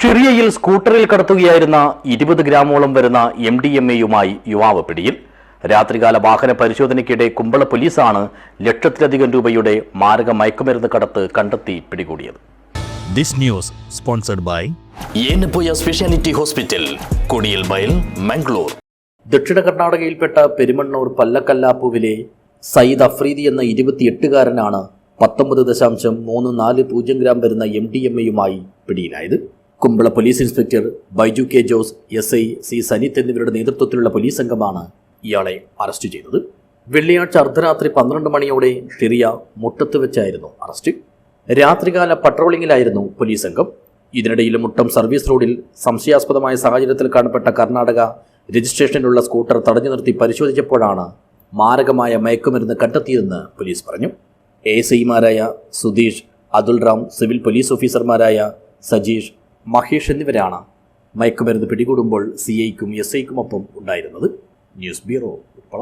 ഷിറിയയിൽ സ്കൂട്ടറിൽ കടത്തുകയായിരുന്ന 20 ഗ്രാമോളം വരുന്ന MDMA-യുമായി യുവാവ് പിടിയിൽ. രാത്രികാല വാഹന പരിശോധനയ്ക്കിടെ കുമ്പള പോലീസാണ് ലക്ഷത്തിലധികം രൂപയുടെ മാരക മയക്കുമരുന്ന് കടത്ത് കണ്ടെത്തി പിടികൂടിയത്. This news sponsored by Yenepoya speciality hospital, Kodiyal മൈൽ, മംഗളൂർ. ദക്ഷിണ കർണാടകയിൽപ്പെട്ട പെരുമണ്ണൂർ പല്ലക്കല്ലാപ്പുവിലെ സയ്യിദ് അഫ്രീദി എന്ന 28-കാരനാണ് 19.340 ഗ്രാം വരുന്ന MDMA-യുമായി പിടിയിലായത്. Kumbla police inspector Baiju K Jose, SI C Sanith എന്നിവരുടെ നേതൃത്വത്തിലുള്ള പോലീസ് സംഘമാണ് ഇയാളെ അറസ്റ്റ് ചെയ്തത്. വെള്ളിയാഴ്ച അർദ്ധരാത്രി 12 മണിയോടെ ഷിറിയ മുട്ടത്ത് വെച്ചായിരുന്നു അറസ്റ്റ്. രാത്രികാല പട്രോളിംഗിലായിരുന്നു പോലീസ് സംഘം. ഇതിനിടയിൽ മുട്ടം സർവീസ് റോഡിൽ സംശയാസ്പദമായ സാഹചര്യത്തിൽ കാണപ്പെട്ട കർണാടക രജിസ്ട്രേഷനിലുള്ള സ്കൂട്ടർ തടഞ്ഞു നിർത്തി പരിശോധിച്ചപ്പോഴാണ് മാരകമായ മയക്കുമരുന്ന് കണ്ടെത്തിയതെന്ന് പോലീസ് പറഞ്ഞു. ASI-മാരായ സുധീഷ്, അതുൽ റാം, സിവിൽ പോലീസ് ഓഫീസർമാരായ സജീഷ്, മഹേഷ് എന്നിവരാണ് മയക്കുമരുന്ന് പിടികൂടുമ്പോൾ CI-ക്കും SI-ക്കും ഒപ്പം ഉണ്ടായിരുന്നത്. News bureau, Uppala.